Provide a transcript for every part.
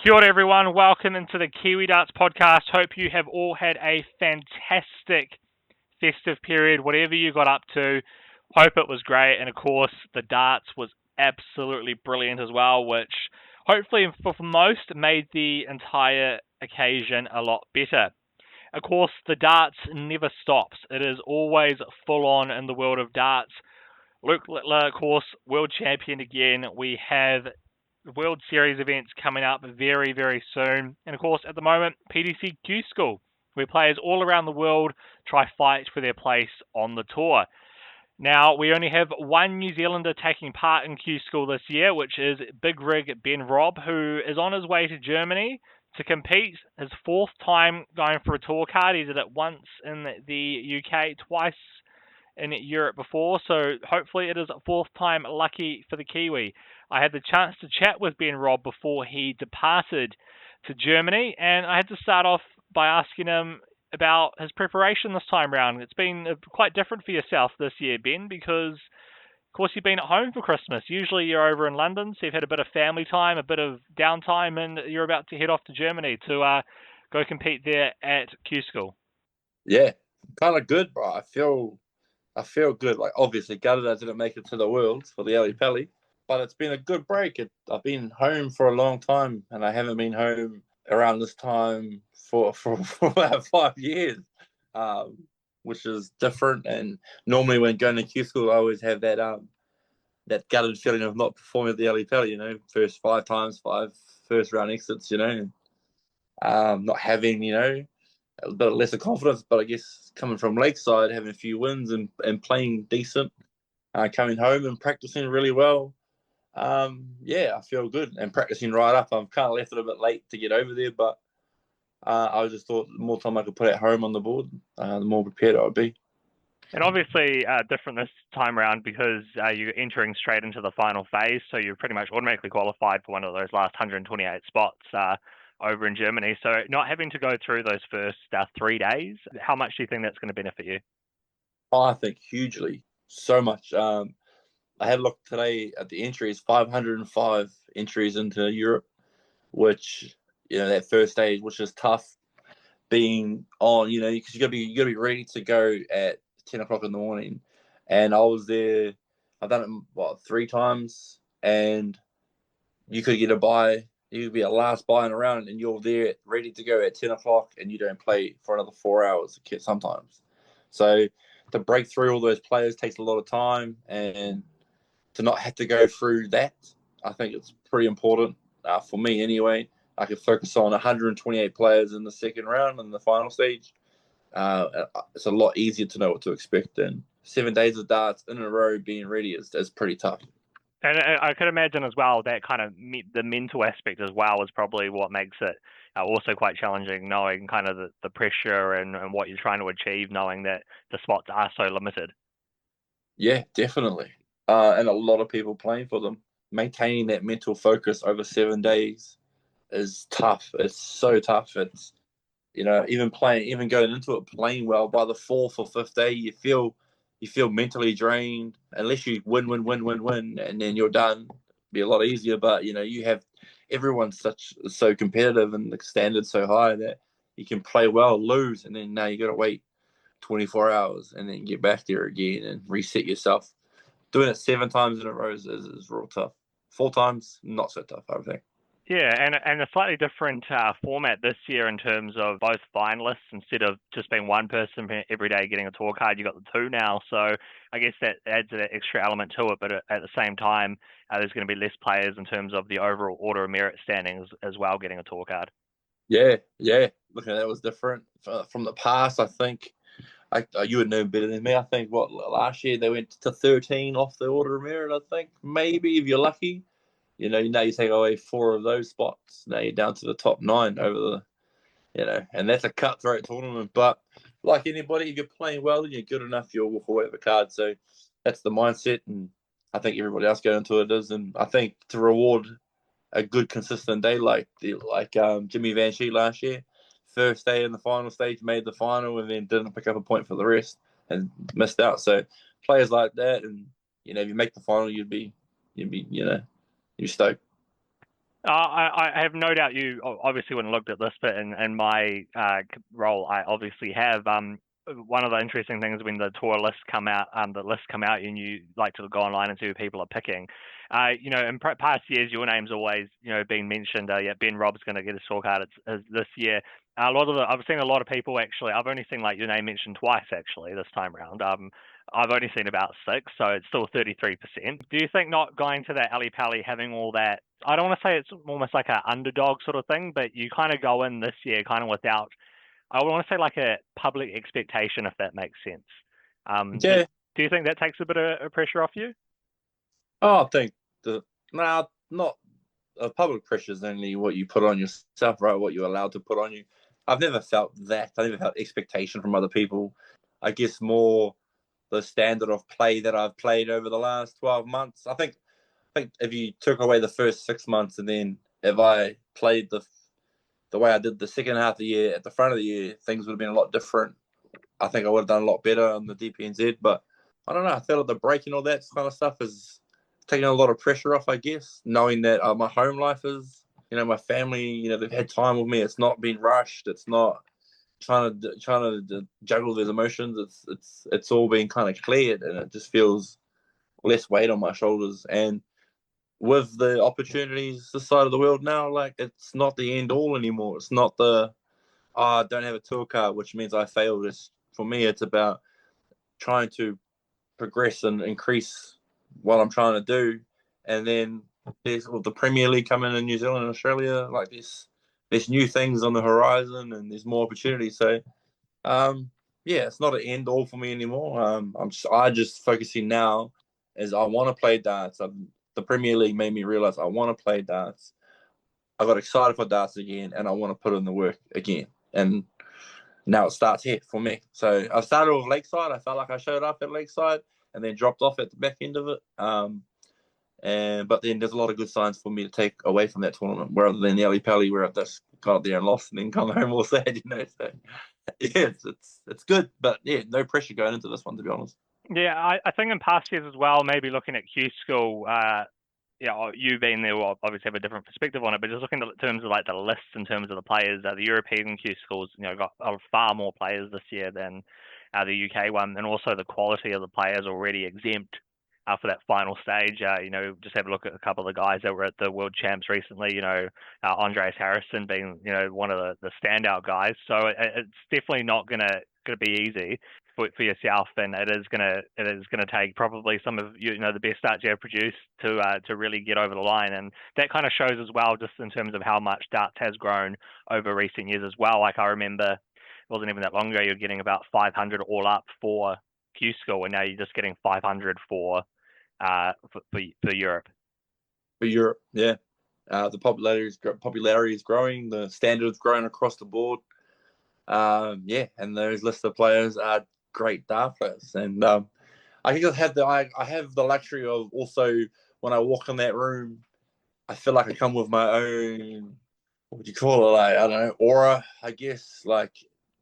Kia ora everyone, welcome into the Kiwi Darts Podcast. Hope you have all had a fantastic festive period, whatever you got up to. Hope it was great, and of course the darts was absolutely brilliant as well, which hopefully for most made the entire occasion a lot better. Of course, the darts never stops. It is always full on in the world of darts. Luke Littler, of course, world champion again. We have World Series events coming up very, very soon. And of course, at the moment, PDC Q-School, where players all around the world try fight for their place on the tour. Now, we only have one New Zealander taking part in Q-School this year, which is Big Rig Ben Robb, who is on his way to Germany to compete. His fourth time going for a tour card. He did it once in the UK, twice in Europe before, so hopefully it is fourth time lucky for the Kiwi. I had the chance to chat with Ben Robb before he departed to Germany, and I had to start off by asking him about his preparation this time round. It's been quite different for yourself this year, Ben, because of course you've been at home for Christmas. Usually you're over in London, so you've had a bit of family time, a bit of downtime, and you're about to head off to Germany to go compete there at Q-School. Yeah, kind of good, bro. I feel good. Like, obviously, gutted I didn't make it to the Worlds for the Ali Pally, but it's been a good break. I've been home for a long time, and I haven't been home around this time for about 5 years, which is different. And normally, when going to Q-School, I always have that gutted feeling of not performing at the Ali Pally. First 5 first round exits. Not having a bit lesser confidence, but I guess coming from Lakeside, having a few wins and playing decent, coming home and practicing really well. I feel good and practicing right up. I'm kind of left it a bit late to get over there, but I just thought the more time I could put at home on the board, the more prepared I would be. And obviously different this time around because you're entering straight into the final phase, so you're pretty much automatically qualified for one of those last 128 spots over in Germany. So not having to go through those first 3 days, how much do you think that's going to benefit you? I think hugely, so much. I had a look today at the entries, 505 entries into Europe, which, that first stage, which is tough being on, because you gotta be ready to go at 10 o'clock in the morning. And I was there, I've done it, 3 times, and you could get a buy. You could be a last buy in a round, and you're there ready to go at 10 o'clock, and you don't play for another 4 hours sometimes. So to break through all those players takes a lot of time, and to not have to go through that, I think it's pretty important for me anyway. I could focus on 128 players in the second round and the final stage. It's a lot easier to know what to expect. And 7 days of darts in a row being ready is pretty tough. And I could imagine as well that kind of the mental aspect as well is probably what makes it also quite challenging, knowing kind of the pressure and what you're trying to achieve, knowing that the spots are so limited. Yeah, definitely. And a lot of people playing for them. Maintaining that mental focus over 7 days is tough. It's so tough. It's, even going into it playing well, by the 4th or 5th day, you feel mentally drained. Unless you win, and then you're done. It'd be a lot easier. But you have everyone's so competitive and the standards so high that you can play well, lose, and then now you got to wait 24 hours and then get back there again and reset yourself. Doing it 7 times in a row is real tough. 4 times, not so tough, I think. Yeah, and a slightly different format this year in terms of both finalists. Instead of just being one person every day getting a tour card, you got the 2 now. So I guess that adds an extra element to it. But at the same time, there's going to be less players in terms of the overall order of merit standings as well getting a tour card. Yeah. Looking at that was different from the past. I think you would know better than me. I think last year they went to 13 off the order of merit. I think maybe if you're lucky. Now you take away 4 of those spots. Now you're down to the top 9 over and that's a cutthroat tournament. But like anybody, if you're playing well and you're good enough, you'll walk away with a card. So that's the mindset, and I think everybody else going into it is. And I think to reward a good, consistent day like Jimmy Van Shee last year, first day in the final stage, made the final, and then didn't pick up a point for the rest and missed out. So players like that, and if you make the final, you'd be stoked. I have no doubt you obviously wouldn't have looked at this, but in my role, I obviously have. One of the interesting things when the tour lists come out, and you like to go online and see who people are picking. In past years, your name's always been mentioned. Yeah, Ben Robb's going to get a scorecard this year. I've seen a lot of people actually. I've only seen your name mentioned twice actually this time round. I've only seen about 6, so it's still 33%. Do you think not going to that Ali Pally, having all that, I don't want to say it's almost like an underdog sort of thing, but you kind of go in this year kind of without, I want to say like a public expectation, if that makes sense. Yeah. Do you think that takes a bit of pressure off you? Oh, I think not public pressure is only what you put on yourself, right? What you're allowed to put on you. I've never felt that. I never felt expectation from other people. I guess more the standard of play that I've played over the last 12 months. I think if you took away the first 6 months and then if I played the way I did the second half of the year at the front of the year, things would have been a lot different. I think I would have done a lot better on the DPNZ, but I don't know. I feel like the break and all that kind of stuff is taking a lot of pressure off, I guess, knowing that my home life is, my family, they've had time with me. It's not been rushed. It's not trying to juggle those emotions. It's all been kind of cleared, and it just feels less weight on my shoulders. And with the opportunities this side of the world now, like it's not the end all anymore. It's not I don't have a tour card, which means I failed. For me, it's about trying to progress and increase what I'm trying to do. And then there's the Premier League coming in New Zealand and Australia. Like there's new things on the horizon and there's more opportunities. So, it's not an end all for me anymore. I just focusing now as I want to play darts. The Premier League made me realize I want to play darts. I got excited for darts again, and I want to put in the work again. And now it starts here for me. So I started with Lakeside. I felt like I showed up at Lakeside and then dropped off at the back end of it. But then there's a lot of good signs for me to take away from that tournament, rather than the Ali Pally where I just got up there and lost and then come home all sad, So yeah, it's good, but yeah, no pressure going into this one, to be honest. Yeah, I think in past years as well, maybe looking at Q-School, you being there will obviously have a different perspective on it, but just looking in terms of the lists, in terms of the players, the European Q-Schools, got far more players this year than the UK one, and also the quality of the players already exempt for that final stage. Just have a look at a couple of the guys that were at the World Champs recently. Andreas Harrison being one of the standout guys. So it's definitely not gonna be easy for yourself, and it is gonna take probably some of the best darts you have produced to really get over the line, and that kind of shows as well, just in terms of how much darts has grown over recent years as well. Like I remember, it wasn't even that long ago, you're getting about 500 all up for Q-School, and now you're just getting 500 for Europe. For Europe, yeah. The popularity is growing. The standards growing across the board. And those list of players are great dart players. And I think I have the luxury of also, when I walk in that room, I feel like I come with my own, what would you call it? Like, I don't know, aura, I guess. Like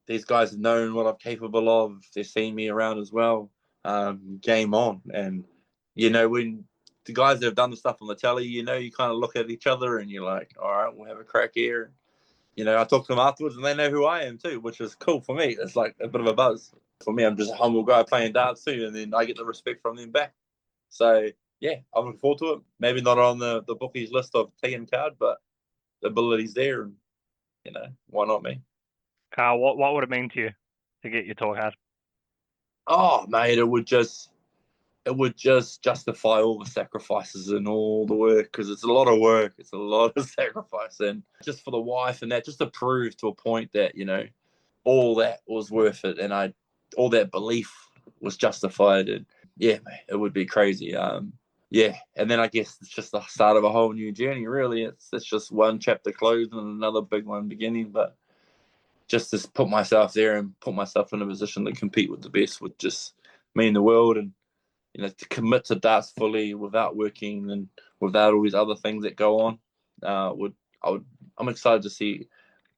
these guys have known what I'm capable of. They've seen me around as well. Game on. And when the guys that have done the stuff on the telly, you kind of look at each other and you're like, all right, we'll have a crack here. I talk to them afterwards and they know who I am too, which is cool for me. It's like a bit of a buzz. For me, I'm just a humble guy playing darts too, and then I get the respect from them back. So, yeah, I'm looking forward to it. Maybe not on the bookies list of taking card, but the ability's there, and, why not me? What would it mean to you to get your tour card? Oh, mate, it would just justify all the sacrifices and all the work, because it's a lot of work. It's a lot of sacrifice. And just for the wife and that, just to prove to a point that, all that was worth it. And all that belief was justified. And yeah, mate, it would be crazy. Yeah. And then I guess it's just the start of a whole new journey, really. It's just one chapter closed and another big one beginning. But just to put myself there and put myself in a position to compete with the best would just mean the world. And to commit to darts fully without working and without all these other things that go on, I'm excited to see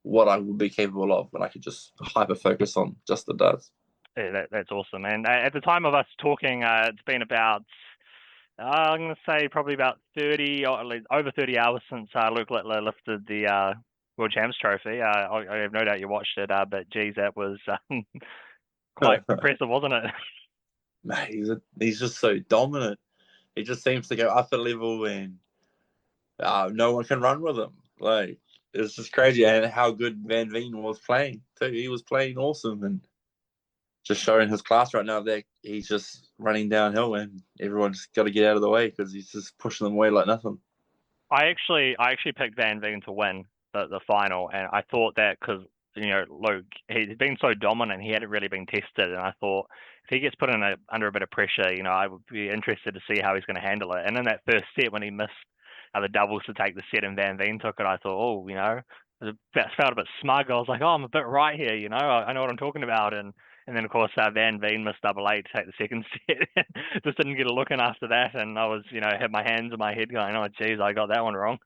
what I would be capable of when I could just hyper focus on just the darts. Yeah, that's awesome. And at the time of us talking, it's been about I'm going to say probably about 30, or at least over 30 hours since Luke Littler lifted the World Champs trophy. I have no doubt you watched it, but geez, that was quite impressive, wasn't it? Mate, he's just so dominant. He just seems to go up a level and no one can run with him. Like, it's just crazy. And how good Van Veen was playing too. He was playing awesome and just showing his class right now that he's just running downhill and everyone's got to get out of the way because he's just pushing them away like nothing. I actually picked Van Veen to win the final, and I thought that because Luke, he's been so dominant, he hadn't really been tested, and I thought if he gets put under a bit of pressure, I would be interested to see how he's going to handle it. And in that first set, when he missed the doubles to take the set, and Van Veen took it, I thought, I felt a bit smug. I was like, I'm a bit right here, I know what I'm talking about, and then, of course, Van Veen missed double eight to take the second set. Just didn't get a look in after that. And I was, had my hands in my head going, oh, geez, I got that one wrong.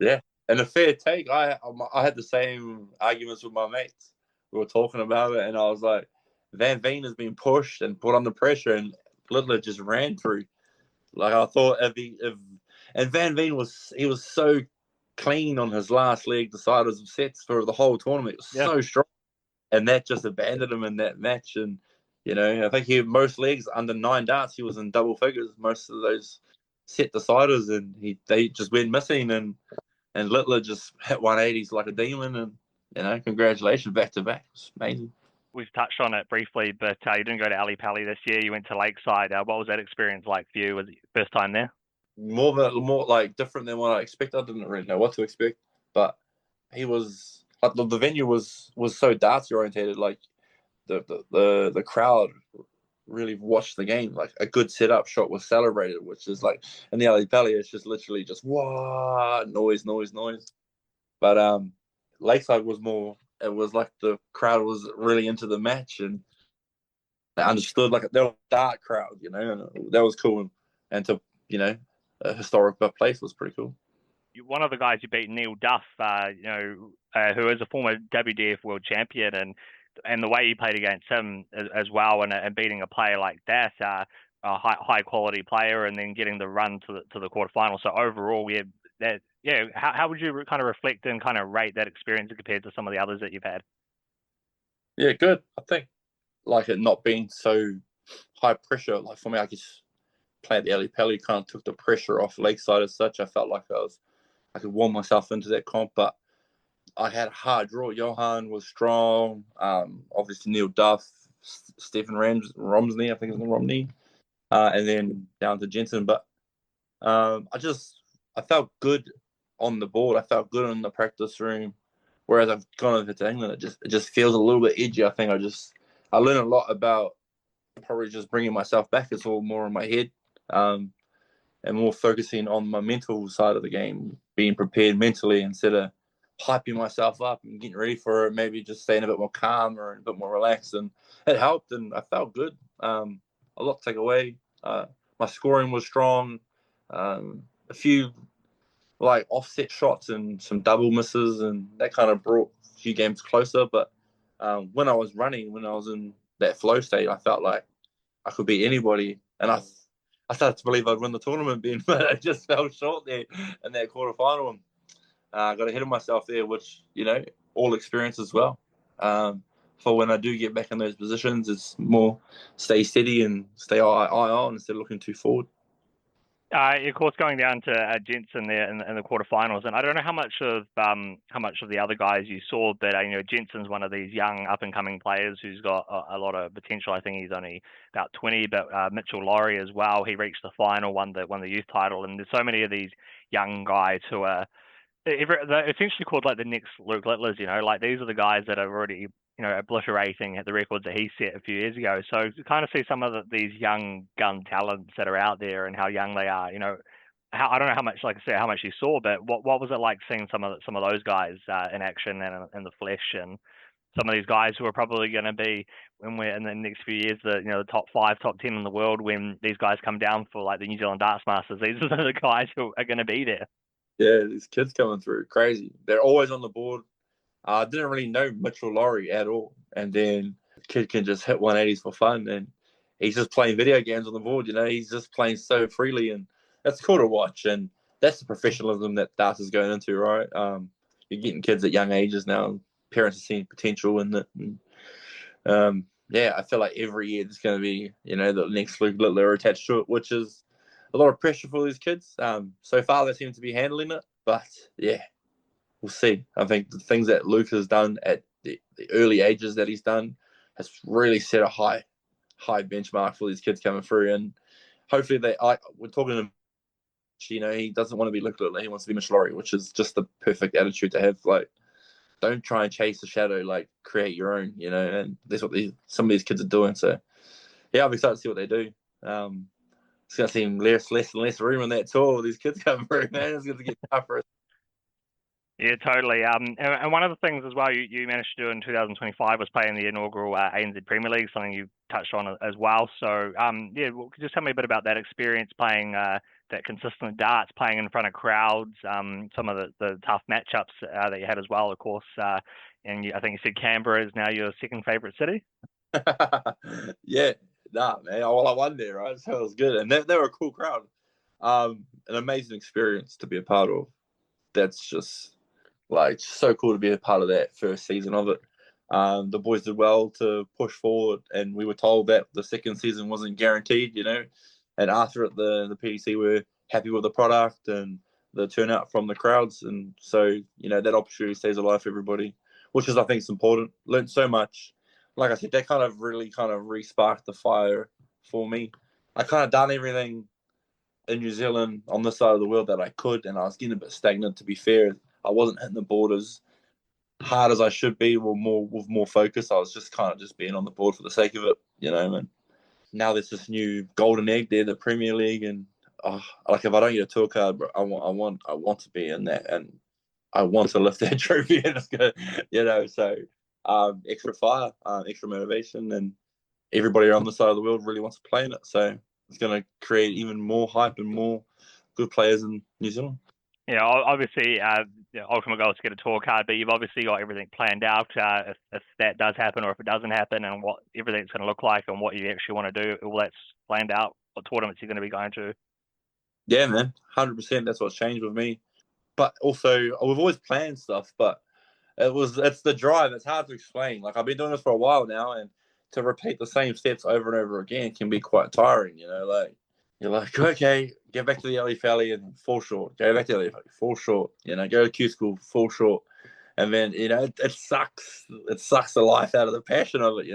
Yeah. And a fair take. I had the same arguments with my mates. We were talking about it, and I was like, Van Veen has been pushed and put under pressure, and Littler just ran through. Like, I thought and Van Veen was so clean on his last leg, deciders of sets for the whole tournament. It was so strong. And that just abandoned him in that match. And, I think he had most legs under 9 darts. He was in double figures, most of those set deciders. And they just went missing. And Littler just hit 180s like a demon. And, congratulations, back to back. It's amazing. We've touched on it briefly, but you didn't go to Ali Pali this year. You went to Lakeside. What was that experience like for you? Was it your first time there? More like different than what I expected. I didn't really know what to expect. But he was... Like the venue was so darts orientated. Like the crowd really watched the game. Like a good setup shot was celebrated, which is like in the Ali Pali, it's just literally just wah, noise. But Lakeside was more. It was like the crowd was really into the match and they understood. Like they were a dart crowd, and that was cool. And to a historic place was pretty cool. One of the guys you beat, Neil Duff, who is a former WDF World Champion, and the way you played against him as well, and beating a player like that, a high quality player, and then getting the run to the quarterfinal. So overall, how would you kind of reflect and kind of rate that experience compared to some of the others that you've had? Yeah, good. I think like it not being so high pressure. Like for me, I just played the Ali Pali, kind of took the pressure off Lakeside as such. I felt like I could warm myself into that comp, but I had a hard draw. Johan was strong. Obviously Neil Duff, Stephen Romney, I think it's Romney, and then down to Jensen. But I felt good on the board. I felt good in the practice room. Whereas I've gone over to England, it just feels a little bit edgy. I think I learned a lot about probably just bringing myself back. It's all more in my head. And more focusing on my mental side of the game, being prepared mentally instead of hyping myself up and getting ready for it, maybe just staying a bit more calm or a bit more relaxed. And it helped, and I felt good. A lot to take away. My scoring was strong. A few like offset shots and some double misses, and that kind of brought a few games closer. But when I was in that flow state, I felt like I could beat anybody. And I started to believe I'd win the tournament, Ben, but I just fell short there in that quarterfinal. I got ahead of myself there, which, all experience as well. For when I do get back in those positions, it's more stay steady and stay eye on instead of looking too forward. Of course, going down to Jensen there in the quarterfinals, and I don't know how much of the other guys you saw, but Jensen's one of these young up and coming players who's got a lot of potential. I think he's only about 20, but Mitchell Laurie as well. He reached the final, won the youth title, and there's so many of these young guys who are they're essentially called like the next Luke Littlers. Like these are the guys that are already obliterating the records that he set a few years ago. So to kind of see some of these young gun talents that are out there and how young they are, I don't know how much, like I said, how much you saw, but what was it like seeing some of those guys in action and in the flesh, and some of these guys who are probably going to be, when we're in the next few years, the top 5, top 10 in the world, when these guys come down for like the New Zealand Darts Masters, these are the guys who are going to be there. Yeah, these kids coming through, crazy. They're always on the board. I didn't really know Mitchell Laurie at all. And then the kid can just hit 180s for fun. And he's just playing video games on the board. He's just playing so freely, and that's cool to watch. And that's the professionalism that darts is going into, right? You're getting kids at young ages now. Parents are seeing potential in it. And, I feel like every year there's going to be, the next Littler attached to it, which is a lot of pressure for these kids. So far, they seem to be handling it, but we'll see. I think the things that Luke has done at the early ages that he's done has really set a high benchmark for these kids coming through. And hopefully we're talking to him, he doesn't want to be Luke Littler. He wants to be Mitch Laurie, which is just the perfect attitude to have. Like, don't try and chase the shadow, like create your own, and that's what some of these kids are doing. So I'm excited to see what they do. It's going to seem less and less room on that tour with these kids coming through, man. It's going to get tougher. Yeah, totally. And one of the things as well you managed to do in 2025 was play in the inaugural ANZ Premier League, something you touched on as well. So, just tell me a bit about that experience playing that consistent darts, playing in front of crowds, some of the tough matchups that you had as well, of course. And I think you said Canberra is now your second favourite city. Yeah, man. Well, I won there, right? So it was good. And they were a cool crowd. An amazing experience to be a part of. That's just so cool to be a part of that first season of it. The boys did well to push forward, and we were told that the second season wasn't guaranteed, and after it, the PDC were happy with the product and the turnout from the crowds, and so, that opportunity stays alive for everybody, which is, I think, is important. Learned so much. Like I said, that kind of really re-sparked the fire for me. I kind of done everything in New Zealand on this side of the world that I could, and I was getting a bit stagnant, to be fair. I wasn't hitting the board as hard as I should be, with more focus. I was just kind of being on the board for the sake of it, and now there's this new golden egg there, the Premier League, and if I don't get a tour card, I want to be in that, and I want to lift that trophy, and it's good, so extra fire, extra motivation, and everybody around the side of the world really wants to play in it, so it's going to create even more hype and more good players in New Zealand. Yeah, obviously, ultimate goal is to get a tour card, but you've obviously got everything planned out if that does happen or if it doesn't happen, and what everything's going to look like and what you actually want to do. All that's planned out, what tournaments you're going to be going to. Yeah, man, 100%. That's what's changed with me. But also, we've always planned stuff, but it's the drive. It's hard to explain. Like, I've been doing this for a while now, and to repeat the same steps over and over again can be quite tiring, like, you're like, okay, get back to the alley Valley and fall short. Go back to the alley Valley, fall short. Go to Q-School, fall short. And then, it sucks. It sucks the life out of the passion of it,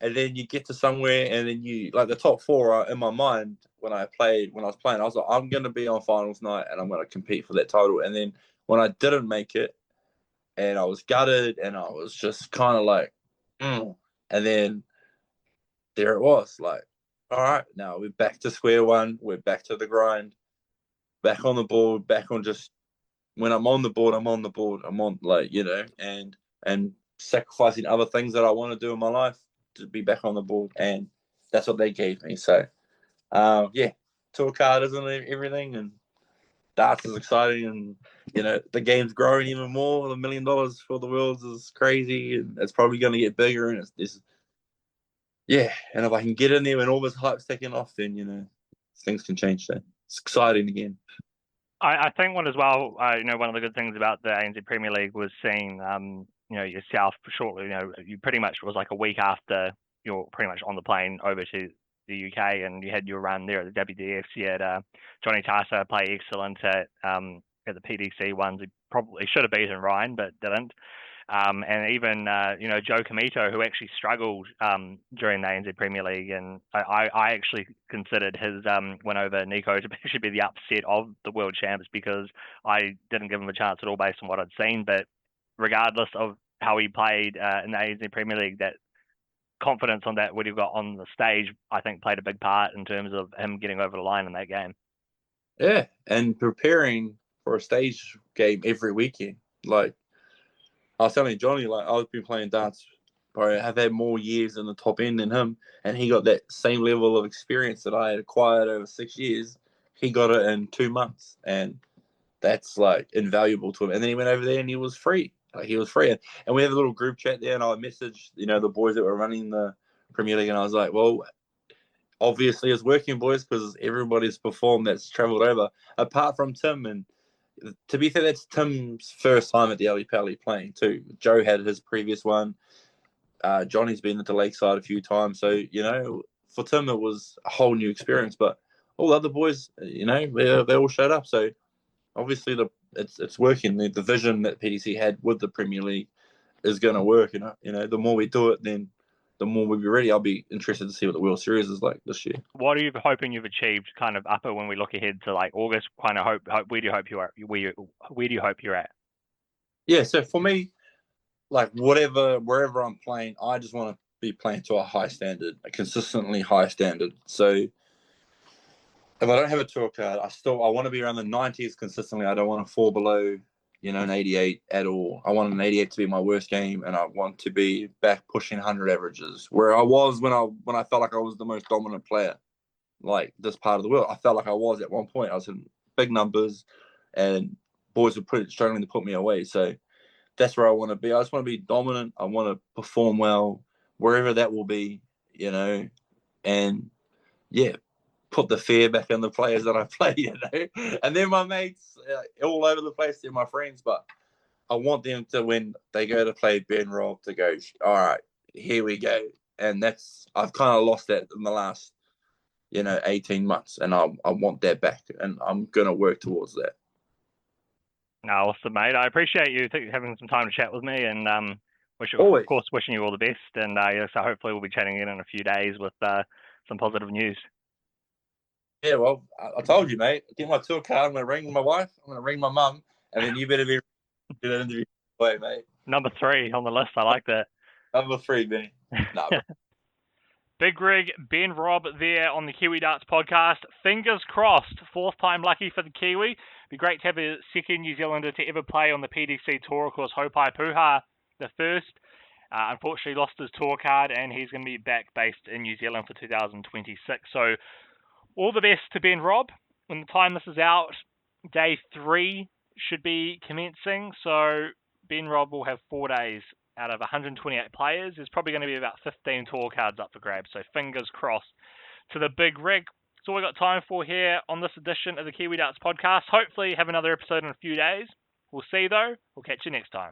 And then you get to somewhere, and then the top four are in my mind when I was playing, I was like, I'm going to be on finals night and I'm going to compete for that title. And then when I didn't make it, and I was gutted, and I was just kind of like, and then there it was, like, all right, now we're back to square one. We're back to the grind, back on the board, back on just when I'm on the board, I'm on the board. I'm on, and sacrificing other things that I want to do in my life to be back on the board. And that's what they gave me. So, tour card isn't everything, and darts is exciting, and, the game's growing even more. $1 million for the Worlds is crazy, and it's probably going to get bigger, and and if I can get in there when all this hype's taken off, then, things can change. So it's exciting again. I think one as well, one of the good things about the ANZ Premier League was seeing, yourself shortly, you pretty much was like a week after you're pretty much on the plane over to the UK, and you had your run there at the WDF. You had Johnny Tarsa play excellent at the PDC ones. He probably should have beaten Ryan, but didn't. And even, Joe Comito, who actually struggled during the ANZ Premier League. And I actually considered his win over Nico to actually be the upset of the World Champs, because I didn't give him a chance at all based on what I'd seen. But regardless of how he played in the ANZ Premier League, that confidence on that, what he got on the stage, I think played a big part in terms of him getting over the line in that game. Yeah, and preparing for a stage game every weekend. Like, I was telling Johnny, I've been playing darts, I have had more years in the top end than him, and he got that same level of experience that I had acquired over 6 years. He got it in 2 months, and that's invaluable to him. And then he went over there and he was free. He was free. And we have a little group chat there, and I messaged, the boys that were running the Premier League, and I was like, well, obviously is working, boys, because everybody's performed that's travelled over, apart from Tim. And to be fair, that's Tim's first time at the Ali Pally playing too. Joe had his previous one. Johnny's been at the Lakeside a few times. So, for Tim, it was a whole new experience. But all the other boys, they all showed up. So obviously it's working. The vision that PDC had with the Premier League is going to work. The more we do it, then the more we'll be ready. I'll be interested to see what the World Series is like this year. What are you hoping you've achieved kind of upper when we look ahead to like August? Kind of where do you hope you are? Where do you hope you're at? Yeah, so for me, like wherever I'm playing, I just want to be playing to a high standard, a consistently high standard. So if I don't have a tour card, I want to be around the 90s consistently. I don't want to fall below, an 88 at all. I want an 88 to be my worst game, and I want to be back pushing 100 averages, where I was when I felt like I was the most dominant player, like this part of the world. I felt like I was at one point. I was in big numbers, and boys were struggling to put me away. So that's where I want to be. I just want to be dominant. I want to perform well, wherever that will be, and yeah, put the fear back in the players that I play, And then my mates all over the place, they're my friends, but I want them to, when they go to play Ben Robb, to go, all right, here we go. And I've kind of lost that in the last, 18 months, and I want that back, and I'm going to work towards that. No, awesome, mate. I appreciate you having some time to chat with me, and wishing you all the best. And so hopefully we'll be chatting again in a few days with some positive news. Yeah, well, I told you, mate. Get my tour card. I'm going to ring my wife. I'm going to ring my mum, and then you better be do that interview away, mate. Number 3 on the list. I like that. Number 3, Benny. No. Big rig, Ben Robb there on the Kiwi Darts Podcast. Fingers crossed, 4th time lucky for the Kiwi. Be great to have a second New Zealander to ever play on the PDC Tour. Of course, Hopai Puha, the first. Unfortunately lost his tour card, and he's going to be back based in New Zealand for 2026. So all the best to Ben Robb. When the time this is out, day 3 should be commencing. So Ben Robb will have 4 days out of 128 players. There's probably going to be about 15 tour cards up for grabs. So fingers crossed to the big rig. That's all we got time for here on this edition of the Kiwi Darts Podcast. Hopefully have another episode in a few days. We'll see though. We'll catch you next time.